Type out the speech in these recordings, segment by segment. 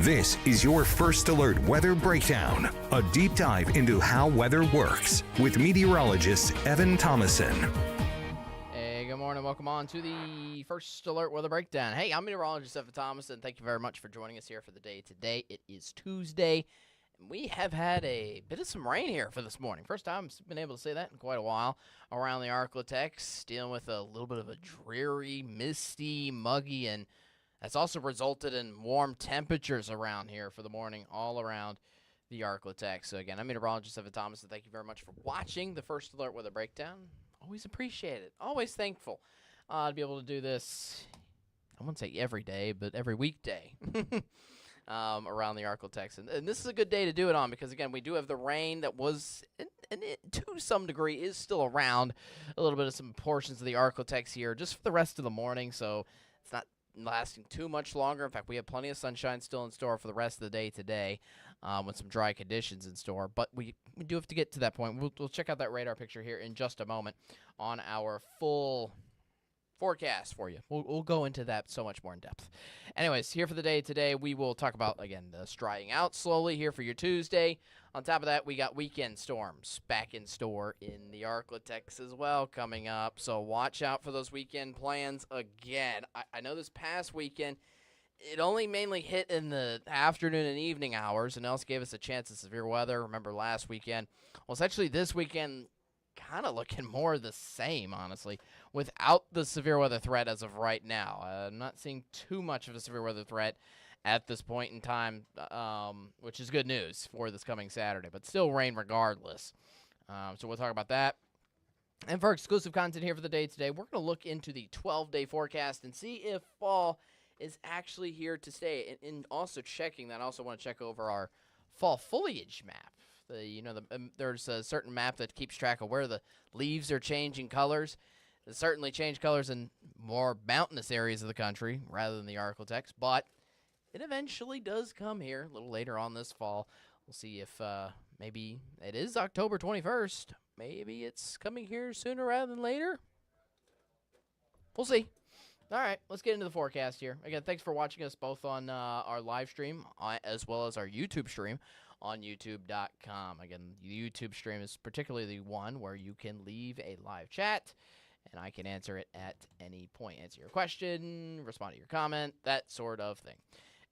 This is your First Alert Weather Breakdown, a deep dive into how weather works with meteorologist Evan Thomason. Hey, good morning. Welcome on to the First Alert Weather Breakdown. Hey, I'm meteorologist Evan Thomason. Thank you very much for joining us here for the day today. It is Tuesday, and we have had a bit of some rain here for this morning. First time I've been able to say that in quite a while around the ArkLaTex, dealing with a little bit of a dreary, misty, muggy, and that's also resulted in warm temperatures around here for the morning all around the ArkLaTex. So again, I'm meteorologist Evan Thomason. Thank you very much for watching the First Alert Weather Breakdown. Always appreciate it. Always thankful to be able to do this. I wouldn't say every day, but every weekday around the ArkLaTex. And this is a good day to do it on because, again, we do have the rain that was, and it, to some degree, is still around a little bit of some portions of the ArkLaTex here just for the rest of the morning. So it's not lasting too much longer. In fact, we have plenty of sunshine still in store for the rest of the day today with some dry conditions in store. But we do have to get to that point. We'll check out that radar picture here in just a moment on our full forecast for you. We'll go into that so much more in depth. Anyways, here for the day today, we will talk about, again, the drying out slowly here for your Tuesday. On top of that, we got weekend storms back in store in the ArkLaTex as well coming up. So watch out for those weekend plans again. I know this past weekend, it only mainly hit in the afternoon and evening hours, and else gave us a chance of severe weather. Remember last weekend? Well, it's actually this weekend kind of looking more the same, honestly, without the severe weather threat as of right now. I'm not seeing too much of a severe weather threat at this point in time, which is good news for this coming Saturday, but still rain regardless. So we'll talk about that. And for exclusive content here for the day today, we're going to look into the 12-day forecast and see if fall is actually here to stay. And also checking that, I also want to check over our fall foliage map. There's a certain map that keeps track of where the leaves are changing colors. They certainly change colors in more mountainous areas of the country rather than the ArkLaTex, but it eventually does come here a little later on this fall. We'll see if maybe it is October 21st. Maybe it's coming here sooner rather than later. We'll see. All right, let's get into the forecast here. Again, thanks for watching us both on our live stream as well as our YouTube stream on youtube.com. Again, the YouTube stream is particularly the one where you can leave a live chat, and I can answer it at any point. Answer your question, respond to your comment, that sort of thing.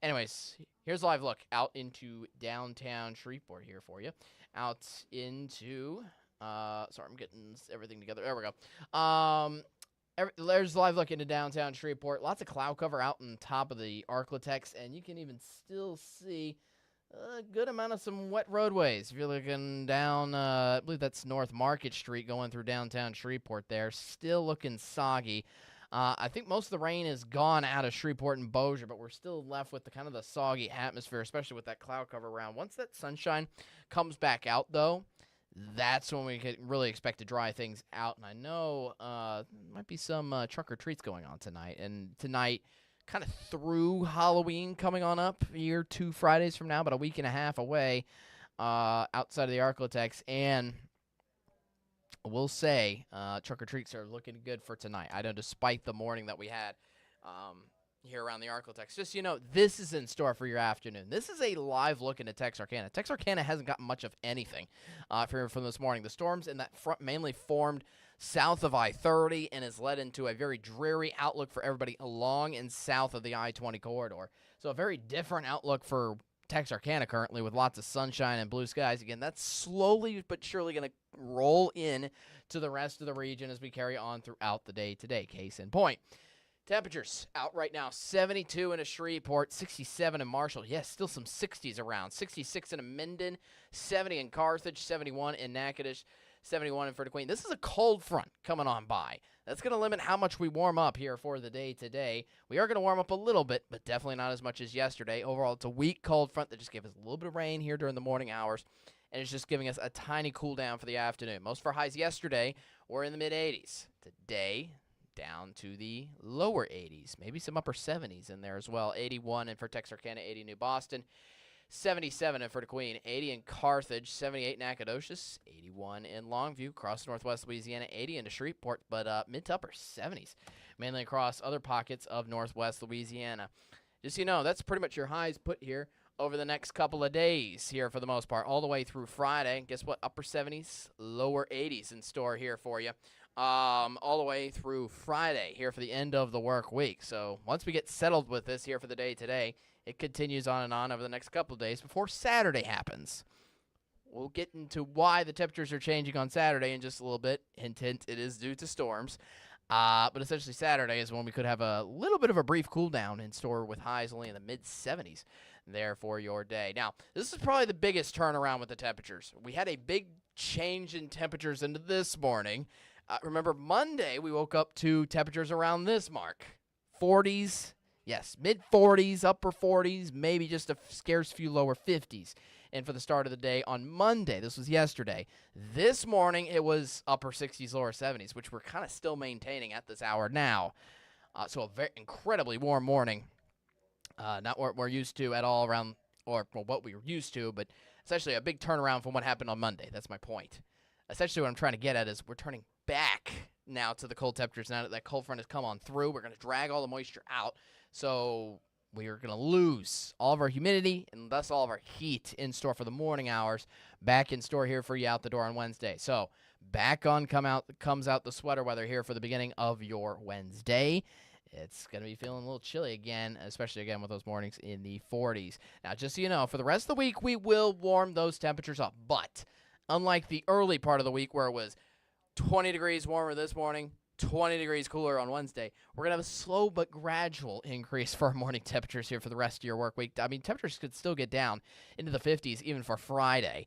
Anyways, here's a live look out into downtown Shreveport here for you. Out into, sorry, I'm getting everything together. There we go. There's a live look into downtown Shreveport. Lots of cloud cover out on top of the ArkLaTex, and you can even still see a good amount of some wet roadways. If you're looking down, I believe that's North Market Street going through downtown Shreveport there. Still looking soggy. I think most of the rain is gone out of Shreveport and Bossier, but we're still left with the kind of the soggy atmosphere, especially with that cloud cover around. Once that sunshine comes back out, though, that's when we can really expect to dry things out. And I know there might be some truck-or-treats going on tonight. And tonight, kind of through Halloween coming on up here 2 Fridays from now, about a week and a half away outside of the ArkLaTex. And we'll say truck-or-treats are looking good for tonight. I know despite the morning that we had here around the ArkLaTex. Just, this is in store for your afternoon. This is a live look into Texarkana. Texarkana hasn't gotten much of anything from this morning. The storms in that front mainly formed south of I-30 and has led into a very dreary outlook for everybody along and south of the I-20 corridor. So a very different outlook for Texarkana currently with lots of sunshine and blue skies. Again, that's slowly but surely going to roll in to the rest of the region as we carry on throughout the day today. Case in point. Temperatures out right now, 72 in a Shreveport, 67 in Marshall. Yes, still some 60s around. 66 in Minden, 70 in Carthage, 71 in Natchitoches, 71 in Queen. This is a cold front coming on by. That's going to limit how much we warm up here for the day today. We are going to warm up a little bit, but definitely not as much as yesterday. Overall, it's a weak cold front that just gave us a little bit of rain here during the morning hours, and it's just giving us a tiny cool down for the afternoon. Most of our highs yesterday were in the mid-80s. Today, down to the lower 80s, maybe some upper 70s in there as well. 81 in for Texarkana, 80 New Boston, 77 in Queen, 80 in Carthage, 78 in Nacogdoches, 81 in Longview, across northwest Louisiana, 80 into Shreveport, but mid to upper 70s, mainly across other pockets of northwest Louisiana. Just so you know, that's pretty much your highs put here over the next couple of days here for the most part, all the way through Friday. And guess what? Upper 70s, lower 80s in store here for you. All the way through Friday here for the end of the work week. So once we get settled with this here for the day today, it continues on and on over the next couple of days before Saturday happens. We'll get into why the temperatures are changing on Saturday in just a little bit. Hint, hint, it is due to storms. But essentially Saturday is when we could have a little bit of a brief cool down in store with highs only in the mid-70s there for your day. Now, this is probably the biggest turnaround with the temperatures. We had a big change in temperatures into this morning. Remember, Monday we woke up to temperatures around this mark. 40s, yes, mid-40s, upper 40s, maybe just a scarce few lower 50s. And for the start of the day on Monday, this was yesterday. This morning, it was upper 60s, lower 70s, which we're kind of still maintaining at this hour now. So a very incredibly warm morning. Not what we're used to at all around, or well, what we were used to, but essentially a big turnaround from what happened on Monday. That's my point. Essentially what I'm trying to get at is we're turning back now to the cold temperatures. Now that that cold front has come on through, we're going to drag all the moisture out. So we are going to lose all of our humidity and thus all of our heat in store for the morning hours. Back in store here for you out the door on Wednesday. So back on comes out the sweater weather here for the beginning of your Wednesday. It's going to be feeling a little chilly again, especially again with those mornings in the 40s. Now, just so you know, for the rest of the week, we will warm those temperatures up. But unlike the early part of the week where it was 20 degrees warmer this morning, 20 degrees cooler on Wednesday, we're going to have a slow but gradual increase for our morning temperatures here for the rest of your work week. I mean, temperatures could still get down into the 50s even for Friday.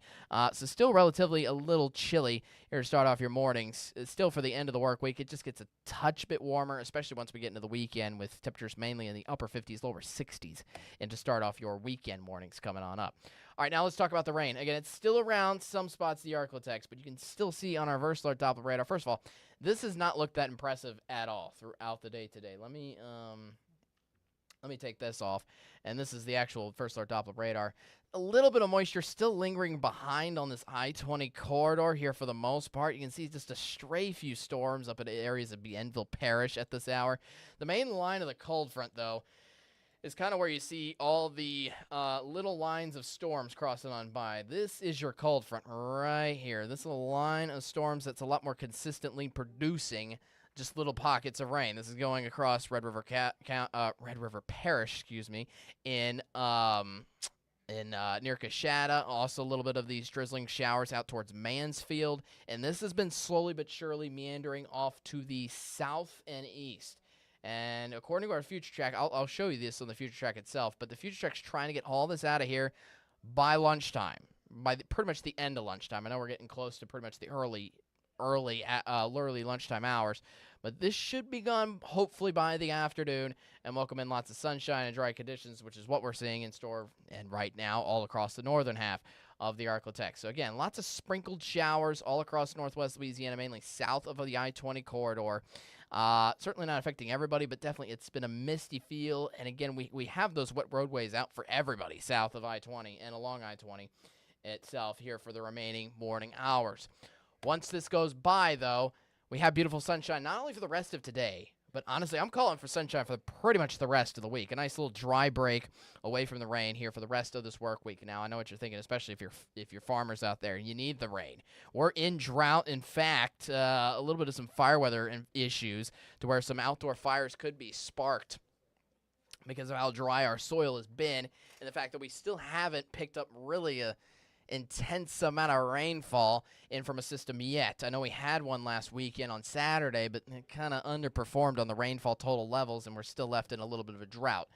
So still relatively a little chilly here to start off your mornings. Still for the end of the work week, it just gets a touch bit warmer, especially once we get into the weekend with temperatures mainly in the upper 50s, lower 60s, and to start off your weekend mornings coming on up. All right, now let's talk about the rain. Again, it's still around some spots, the ArkLaTex, but you can still see on our Verslar Doppler radar. First of all, this has not looked that impressive at all throughout the day today. Let me take this off, and this is the actual Verslar Doppler radar. A little bit of moisture still lingering behind on this I-20 corridor here for the most part. You can see just a stray few storms up in areas of Bienville Parish at this hour. The main line of the cold front, though, is kind of where you see all the little lines of storms crossing on by. This is your cold front right here. This is a line of storms that's a lot more consistently producing just little pockets of rain. This is going across Red River Parish, excuse me, in near Coshada. Also a little bit of these drizzling showers out towards Mansfield. And this has been slowly but surely meandering off to the south and east. And according to our future track, I'll show you this on the future track itself, but the future track's trying to get all this out of here by lunchtime, by pretty much the end of lunchtime. I know we're getting close to pretty much the early lunchtime hours, but this should be gone hopefully by the afternoon and welcome in lots of sunshine and dry conditions, which is what we're seeing in store and right now all across the northern half of the ArkLaTex. So again, lots of sprinkled showers all across northwest Louisiana, mainly south of the I-20 corridor. Certainly not affecting everybody, but definitely it's been a misty feel. And again, we have those wet roadways out for everybody south of I-20 and along I-20 itself here for the remaining morning hours. Once this goes by, though, we have beautiful sunshine not only for the rest of today, but honestly, I'm calling for sunshine for pretty much the rest of the week. A nice little dry break away from the rain here for the rest of this work week. Now, I know what you're thinking, especially if you're farmers out there. You need the rain. We're in drought. In fact, a little bit of some fire weather issues to where some outdoor fires could be sparked because of how dry our soil has been and the fact that we still haven't picked up really a intense amount of rainfall in from a system yet. I know we had one last weekend on Saturday, but it kind of underperformed on the rainfall total levels, and we're still left in a little bit of a drought.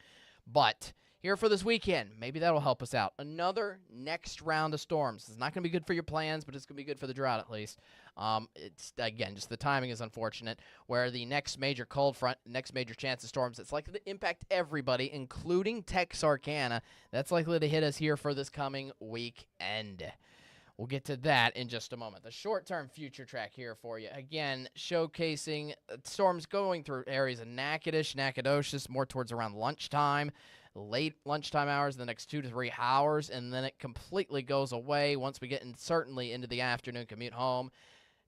But here for this weekend, maybe that'll help us out. Another next round of storms. It's not going to be good for your plans, but it's going to be good for the drought at least. It's, again, just the timing is unfortunate, where the next major cold front, next major chance of storms, it's likely to impact everybody, including Texarkana. That's likely to hit us here for this coming weekend. We'll get to that in just a moment. The short-term future track here for you. Again, showcasing storms going through areas of Natchitoches, Nacogdoches, more towards around lunchtime, late lunchtime hours, the next 2 to 3 hours, and then it completely goes away once we get certainly into the afternoon commute home.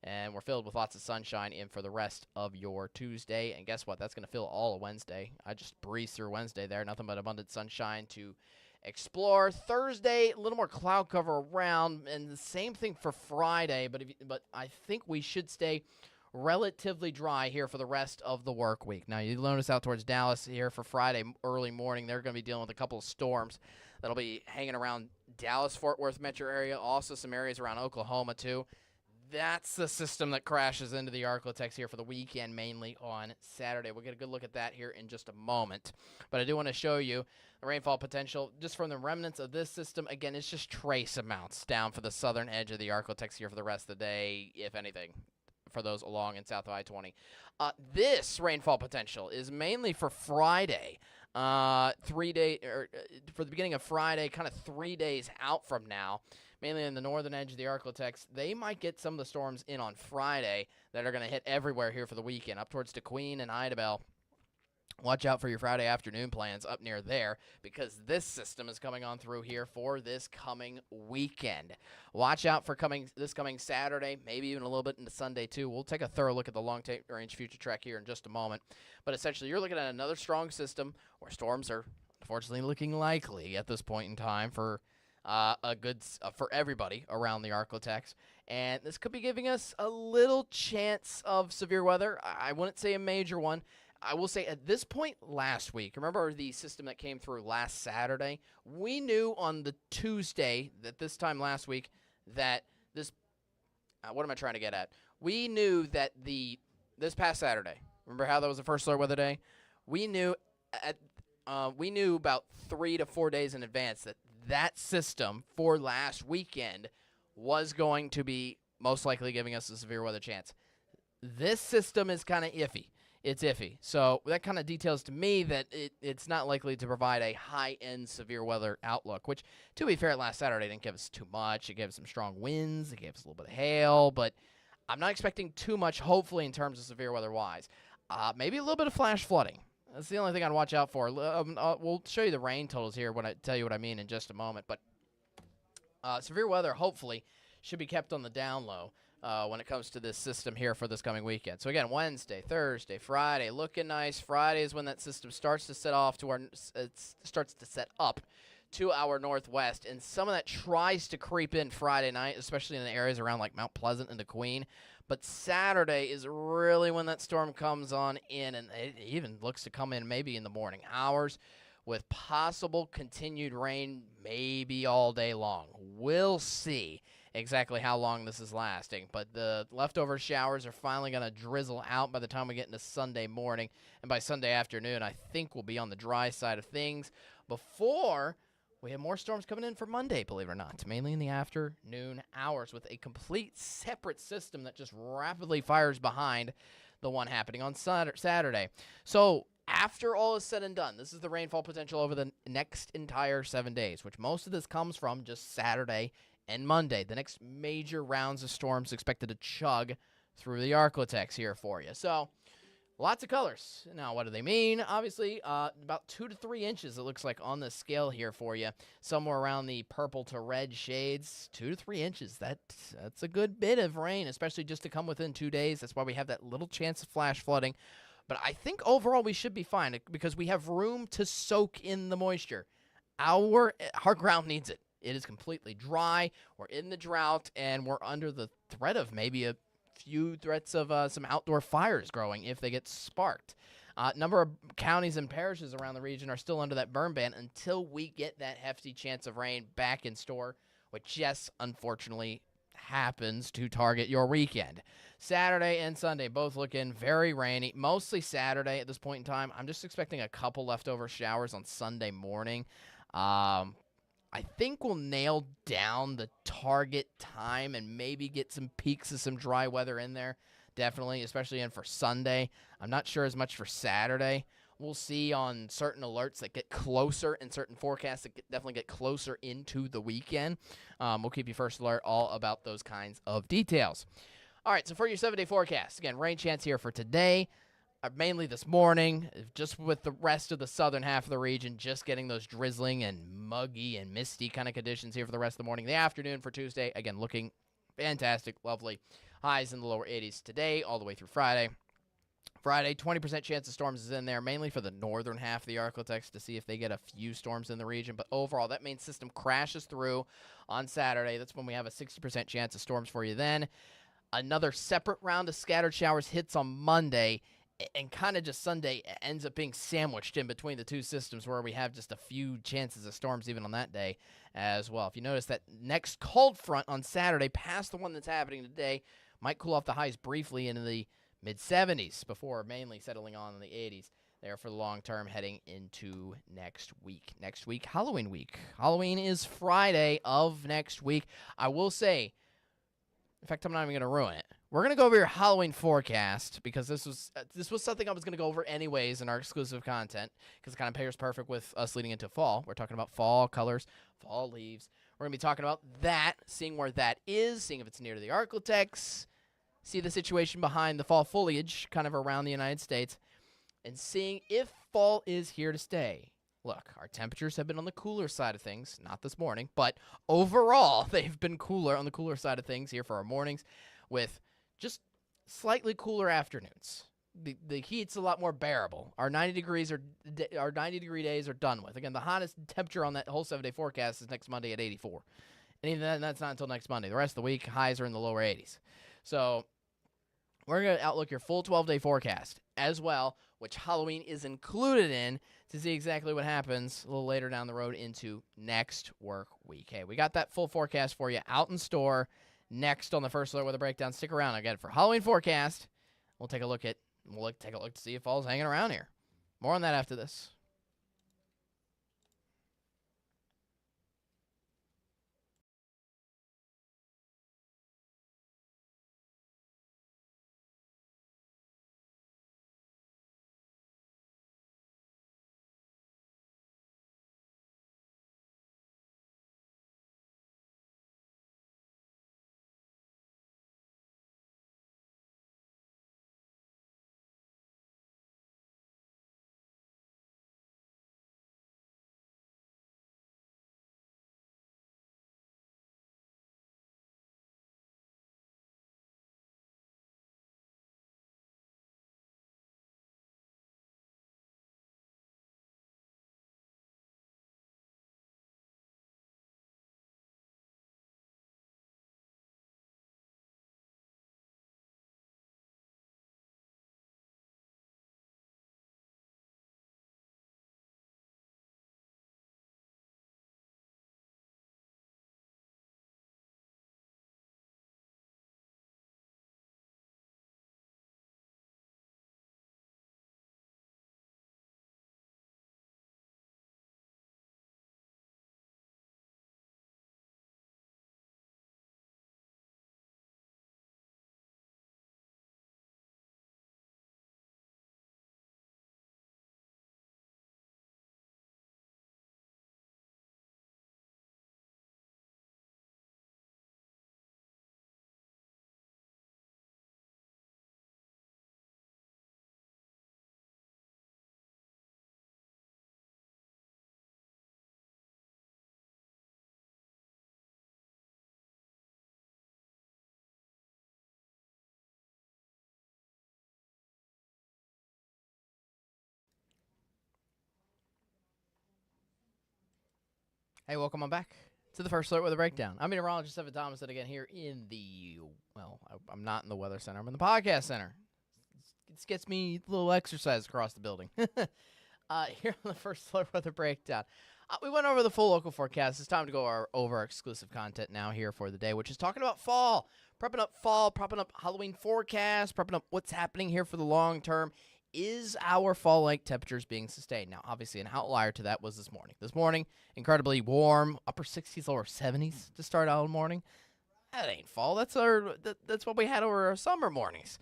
And we're filled with lots of sunshine in for the rest of your Tuesday. And guess what? That's going to fill all of Wednesday. I just breezed through Wednesday there. Nothing but abundant sunshine to explore. Thursday, a little more cloud cover around, and the same thing for Friday, but I think we should stay relatively dry here for the rest of the work week. Now, you notice out towards Dallas here for Friday early morning, they're going to be dealing with a couple of storms that'll be hanging around Dallas-Fort Worth metro area, also some areas around Oklahoma too. That's the system that crashes into the ArkLaTex here for the weekend, mainly on Saturday. We'll get a good look at that here in just a moment. But I do want to show you the rainfall potential just from the remnants of this system. Again, it's just trace amounts down for the southern edge of the ArkLaTex here for the rest of the day, if anything, for those along and south of I-20. This rainfall potential is mainly for Friday. 3 day or for the beginning of Friday, kind of 3 days out from now, mainly in the northern edge of the ArkLaTex. They might get some of the storms in on Friday that are going to hit everywhere here for the weekend, up towards DeQueen and Idabel. Watch out for your Friday afternoon plans up near there, because this system is coming on through here for this coming weekend. Watch out for this coming Saturday, maybe even a little bit into Sunday too. We'll take a thorough look at the long-range future track here in just a moment. But essentially, you're looking at another strong system where storms are unfortunately looking likely at this point in time for for everybody around the ArkLaTex. And this could be giving us a little chance of severe weather. I wouldn't say a major one. I will say at this point last week, remember the system that came through last Saturday? We knew on the Tuesday that this time last week that this, what am I trying to get at? We knew that this past Saturday, remember how that was the first slow weather day? We knew about 3 to 4 days in advance that system for last weekend was going to be most likely giving us a severe weather chance. This system is kind of iffy. It's iffy. So that kind of details to me that it's not likely to provide a high-end severe weather outlook, which, to be fair, last Saturday didn't give us too much. It gave us some strong winds. It gave us a little bit of hail, but I'm not expecting too much, hopefully, in terms of severe weather-wise. Maybe a little bit of flash flooding. That's the only thing I'd watch out for. We'll show you the rain totals here when I tell you what I mean in just a moment. But severe weather, hopefully, should be kept on the down low when it comes to this system here for this coming weekend. So, again, Wednesday, Thursday, Friday, looking nice. Friday is when that system starts to set off starts to set up to our northwest. And some of that tries to creep in Friday night, especially in the areas around like Mount Pleasant and DeQueen. But Saturday is really when that storm comes on in, and it even looks to come in maybe in the morning hours with possible continued rain maybe all day long. We'll see exactly how long this is lasting, but the leftover showers are finally going to drizzle out by the time we get into Sunday morning, and by Sunday afternoon, I think we'll be on the dry side of things before we have more storms coming in for Monday, believe it or not, mainly in the afternoon hours with a complete separate system that just rapidly fires behind the one happening on Saturday. So after all is said and done, this is the rainfall potential over the next entire 7 days, which most of this comes from just Saturday and Monday. The next major rounds of storms expected to chug through the ArkLaTex here for you. So lots of colors. Now, what do they mean? Obviously, about 2 to 3 inches, it looks like, on the scale here for you. Somewhere around the purple to red shades. 2 to 3 inches. That's a good bit of rain, especially just to come within 2 days. That's why we have that little chance of flash flooding. But I think overall we should be fine because we have room to soak in the moisture. Our ground needs it. It is completely dry. We're in the drought, and we're under the threat of maybe a few threats of some outdoor fires growing if they get sparked. Number of counties and parishes around the region are still under that burn ban until we get that hefty chance of rain back in store, which, yes, unfortunately happens to target your weekend. Saturday and Sunday both looking very rainy, mostly Saturday at this point in time. I'm just expecting a couple leftover showers on Sunday morning. I think we'll nail down the target time and maybe get some peaks of some dry weather in there, definitely, especially in for Sunday. I'm not sure as much for Saturday. We'll see on certain alerts that get closer and certain forecasts that definitely get closer into the weekend. We'll keep you first alert all about those kinds of details. All right, so for your 7-day forecast, again, rain chance here for today. Mainly this morning, just with the rest of the southern half of the region, just getting those drizzling and muggy and misty kind of conditions here for the rest of the morning. The afternoon for Tuesday, again, looking fantastic, lovely. Highs in the lower 80s today, all the way through Friday. Friday, 20% chance of storms is in there, mainly for the northern half of the ArkLaTex to see if they get a few storms in the region. But overall, that main system crashes through on Saturday. That's when we have a 60% chance of storms for you then. Another separate round of scattered showers hits on Monday, and kind of just Sunday ends up being sandwiched in between the two systems where we have just a few chances of storms even on that day as well. If you notice that next cold front on Saturday, past the one that's happening today, might cool off the highs briefly into the mid-70s before mainly settling on in the 80s there for the long term heading into next week. Next week, Halloween week. Halloween is Friday of next week. I will say, in fact, I'm not even going to ruin it. We're going to go over your Halloween forecast because this was something I was going to go over anyways in our exclusive content because it kind of pairs perfect with us leading into fall. We're talking about fall colors, fall leaves. We're going to be talking about that, seeing where that is, seeing if it's near to the ArkLaTex, see the situation behind the fall foliage kind of around the United States, and seeing if fall is here to stay. Look, our temperatures have been on the cooler side of things, not this morning, but overall, they've been cooler on the cooler side of things here for our mornings with just slightly cooler afternoons. The heat's a lot more bearable. Our 90-degree days are done with. Again, the hottest temperature on that whole 7-day forecast is next Monday at 84. And even then, that's not until next Monday. The rest of the week, highs are in the lower 80s. So we're going to outlook your full 12-day forecast as well, which Halloween is included in, to see exactly what happens a little later down the road into next work week. Hey, we got that full forecast for you out in store next on the First Alert Weather Breakdown. Stick around again for Halloween forecast. We'll take a look to see if fall's hanging around here. More on that after this. Hey, welcome on back to the First Alert Weather Breakdown. I'm meteorologist Evan Thomas, and again here in the, I'm not in the weather center. I'm in the podcast center. It gets me a little exercise across the building. Here on the First Alert Weather Breakdown. We went over the full local forecast. It's time to go over our exclusive content now here for the day, which is talking about fall. Prepping up fall, prepping up Halloween forecast, prepping up what's happening here for the long term. Is our fall-like temperatures being sustained? Now, obviously, an outlier to that was this morning. This morning, incredibly warm, upper 60s, lower 70s to start out the morning. That ain't fall. That's what we had over our summer mornings.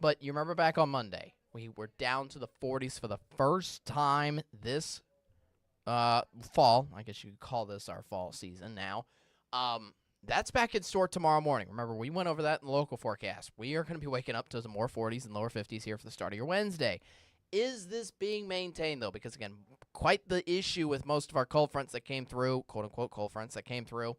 But you remember back on Monday, we were down to the 40s for the first time this fall. I guess you could call this our fall season now. That's back in store tomorrow morning. Remember, we went over that in the local forecast. We are going to be waking up to some more 40s and lower 50s here for the start of your Wednesday. Is this being maintained, though? Because, again, quite the issue with most of our cold fronts that came through, quote-unquote cold fronts that came through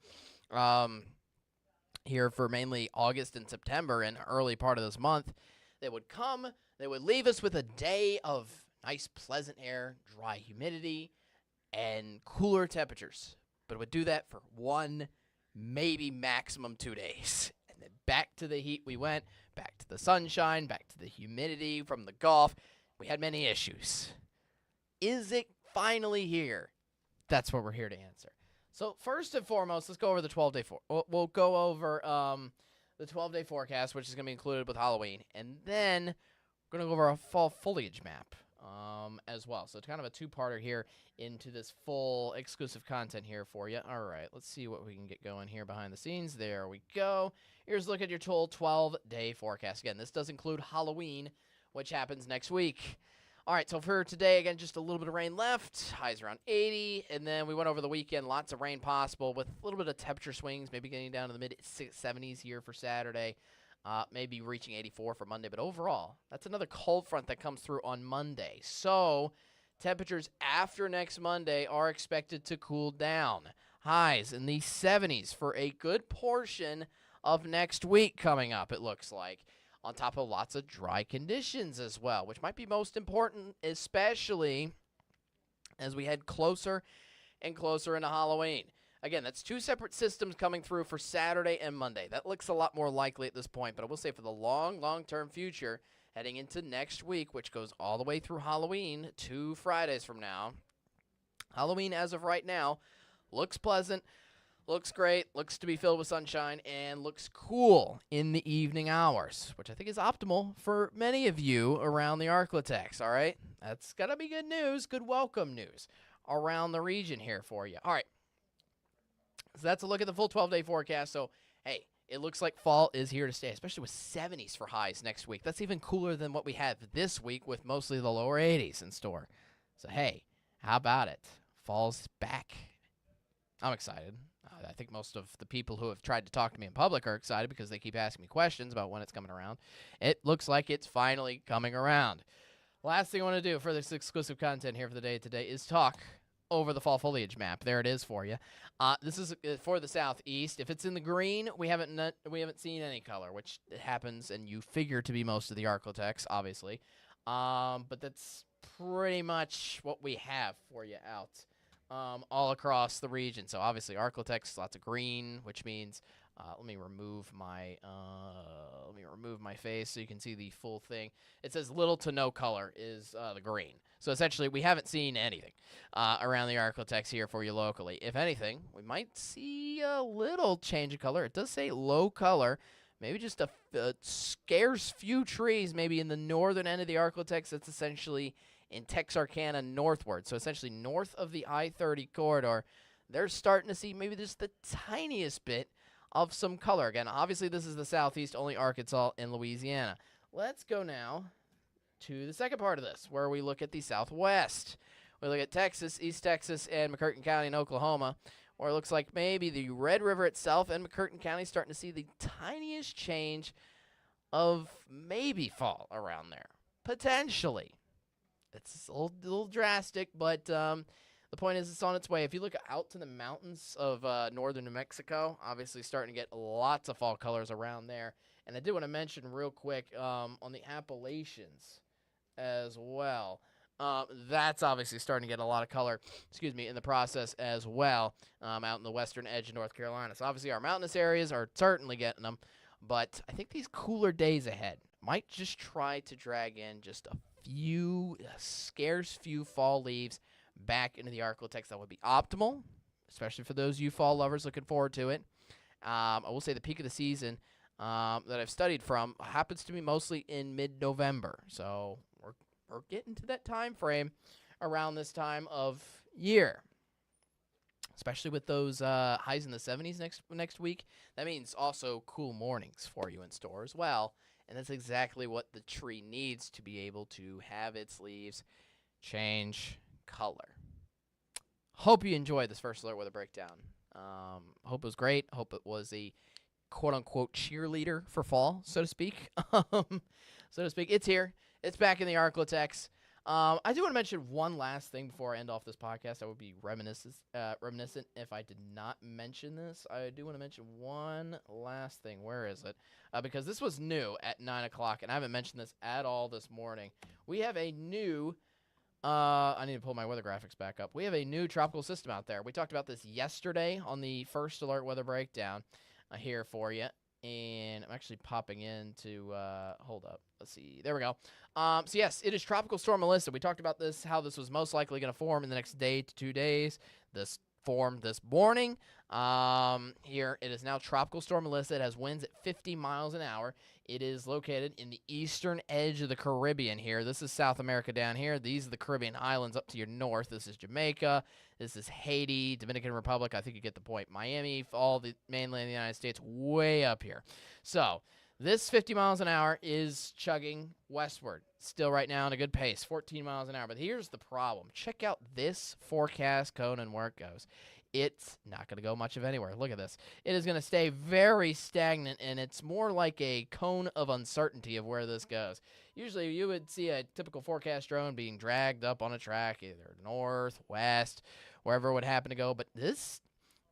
here for mainly August and September and early part of this month. They would come, they would leave us with a day of nice, pleasant air, dry humidity, and cooler temperatures. But it would do that for 1, maybe maximum 2 days. And then back to the heat we went, back to the sunshine, back to the humidity from the Gulf. We had many issues. Is it finally here? That's what we're here to answer. So first and foremost, let's go over the 12-day we'll go over the 12-day forecast, which is going to be included with Halloween. And then we're going to go over a fall foliage map as well. So it's kind of a two-parter here into this full exclusive content here for you. All right, let's see what we can get going here behind the scenes. There we go. Here's a look at your full 12-day forecast. Again, this does include Halloween, which happens next week. All right, so for today, again, just a little bit of rain left. Highs around 80, and then we went over the weekend. Lots of rain possible with a little bit of temperature swings, maybe getting down to the mid-70s here for Saturday, maybe reaching 84 for Monday. But overall, that's another cold front that comes through on Monday. So temperatures after next Monday are expected to cool down. Highs in the 70s for a good portion of next week coming up, it looks like. On top of lots of dry conditions as well, which might be most important, especially as we head closer and closer into Halloween. Again, that's two separate systems coming through for Saturday and Monday. That looks a lot more likely at this point, but I will say for the long-term future, heading into next week, which goes all the way through Halloween, 2 Fridays from now, Halloween, as of right now, looks pleasant. Looks great, looks to be filled with sunshine, and looks cool in the evening hours, which I think is optimal for many of you around the ArkLaTex, all right? That's got to be good news, good welcome news around the region here for you. All right, so that's a look at the full 12-day forecast. So, hey, it looks like fall is here to stay, especially with 70s for highs next week. That's even cooler than what we have this week with mostly the lower 80s in store. So, hey, how about it? Fall's back. I'm excited. I think most of the people who have tried to talk to me in public are excited because they keep asking me questions about when it's coming around. It looks like it's finally coming around. Last thing I want to do for this exclusive content here for the day today is talk over the fall foliage map. There it is for you. This is for the southeast. If it's in the green, we haven't seen any color, which happens and you figure to be most of the ArkLaTex, obviously. But that's pretty much what we have for you out. All across the region. So obviously ArkLaTex, lots of green, which means let me remove my face so you can see the full thing. It says little to no color is the green. So essentially we haven't seen anything around the ArkLaTex here for you locally. If anything, we might see a little change of color. It does say low color. Maybe just a scarce few trees maybe in the northern end of the ArkLaTex. That's essentially in Texarkana northward, so essentially north of the I-30 corridor, they're starting to see maybe just the tiniest bit of some color. Again, obviously this is the southeast, only Arkansas and Louisiana. Let's go now to the second part of this, where we look at the southwest. We look at Texas, East Texas, and McCurtain County in Oklahoma, where it looks like maybe the Red River itself and McCurtain County starting to see the tiniest change of maybe fall around there, potentially. It's a little drastic, but the point is it's on its way. If you look out to the mountains of northern New Mexico, obviously starting to get lots of fall colors around there. And I did want to mention real quick on the Appalachians as well. That's obviously starting to get a lot of color, in the process as well out in the western edge of North Carolina. So obviously our mountainous areas are certainly getting them, but I think these cooler days ahead might just try to drag in just a scarce few fall leaves back into the ArkLaTex. That would be optimal, especially for those you fall lovers looking forward to it. I will say the peak of the season that I've studied from happens to be mostly in mid-November. So we're getting to that time frame around this time of year, especially with those highs in the 70s next week. That means also cool mornings for you in store as well. And that's exactly what the tree needs to be able to have its leaves change color. Hope you enjoyed this first alert weather breakdown. Hope it was great. Hope it was a quote-unquote cheerleader for fall, so to speak. It's here. It's back in the ArkLaTex. I do want to mention one last thing before I end off this podcast. I would be reminiscent if I did not mention this. I do want to mention one last thing. Where is it? Because this was new at 9 o'clock, and I haven't mentioned this at all this morning. We have a new I need to pull my weather graphics back up. We have a new tropical system out there. We talked about this yesterday on the first alert weather breakdown here for you. And I'm actually popping into, hold up. Let's see. There we go. So, yes, it is Tropical Storm Melissa. We talked about this, how this was most likely going to form in the next day to 2 days. This formed this morning. Here, it is now Tropical Storm Melissa. It has winds at 50 miles an hour. It is located in the eastern edge of the Caribbean here. This is South America down here. These are the Caribbean islands up to your north. This is Jamaica. This is Haiti, Dominican Republic. I think you get the point. Miami, all the mainland of the United States, way up here. So this 50 miles an hour is chugging westward. Still right now at a good pace, 14 miles an hour. But here's the problem. Check out this forecast cone and where it goes. It's not going to go much of anywhere. Look at this. It is going to stay very stagnant, and it's more like a cone of uncertainty of where this goes. Usually you would see a typical forecast drone being dragged up on a track, either north, west, wherever it would happen to go, but this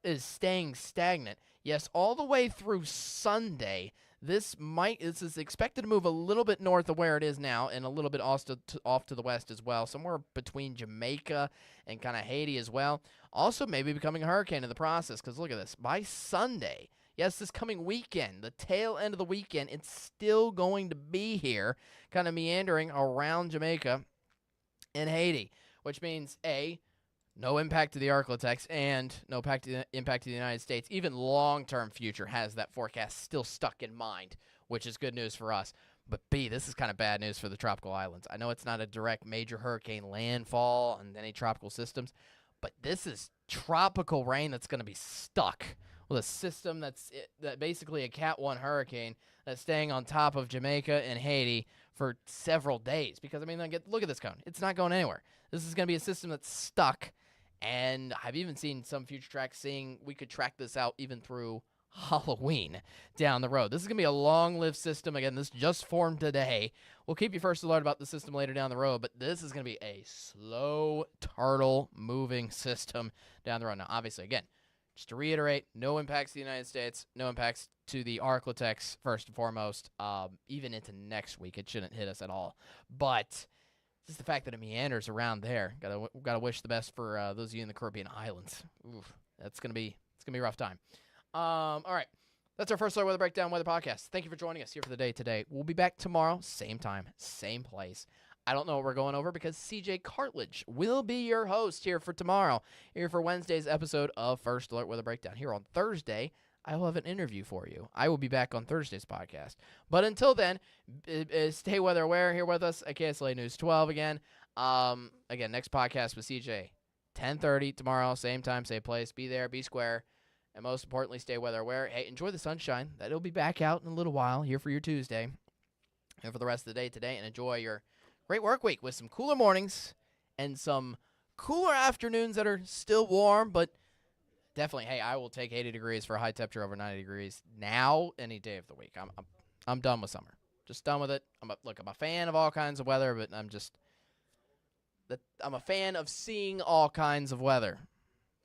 is staying stagnant. Yes, all the way through Sunday. This is expected to move a little bit north of where it is now and a little bit off to the west as well, somewhere between Jamaica and kind of Haiti as well. Also maybe becoming a hurricane in the process, because look at this. By Sunday, yes, this coming weekend, the tail end of the weekend, it's still going to be here, kind of meandering around Jamaica and Haiti, which means, A, no impact to the ArkLaTex and no impact to the United States. Even long-term future has that forecast still stuck in mind, which is good news for us. But B, this is kind of bad news for the tropical islands. I know it's not a direct major hurricane landfall on any tropical systems, but this is tropical rain that's going to be stuck with a system that's basically a Cat 1 hurricane that's staying on top of Jamaica and Haiti for several days. Because, I mean, look at this cone. It's not going anywhere. This is going to be a system that's stuck. And I've even seen some future tracks saying we could track this out even through Halloween down the road. This is going to be a long-lived system. Again, this just formed today. We'll keep you first alert about the system later down the road, but this is going to be a slow turtle-moving system down the road. Now, obviously, again, just to reiterate, no impacts to the United States, no impacts to the ArkLaTex first and foremost. Even into next week, it shouldn't hit us at all. But just the fact that it meanders around there, gotta wish the best for those of you in the Caribbean islands. Oof, it's gonna be a rough time. All right, that's our first weather breakdown weather podcast. Thank you for joining us here for the day today. We'll be back tomorrow, same time, same place. I don't know what we're going over because CJ Cartledge will be your host here for tomorrow, here for Wednesday's episode of First Alert Weather Breakdown. Here on Thursday, I will have an interview for you. I will be back on Thursday's podcast. But until then, stay weather aware here with us at KSLA News 12 again. Again, next podcast with CJ, 10:30 tomorrow, same time, same place. Be there, be square, and most importantly, stay weather aware. Hey, enjoy the sunshine. That'll be back out in a little while here for your Tuesday and for the rest of the day today, and enjoy your great work week with some cooler mornings and some cooler afternoons that are still warm, but definitely, hey, I will take 80 degrees for a high temperature over 90 degrees now any day of the week. I'm done with summer. Just done with it. I'm a fan of all kinds of weather, but I'm a fan of seeing all kinds of weather.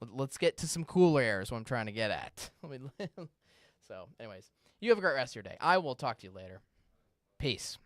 Let's get to some cooler air is what I'm trying to get at. So, anyways, you have a great rest of your day. I will talk to you later. Peace.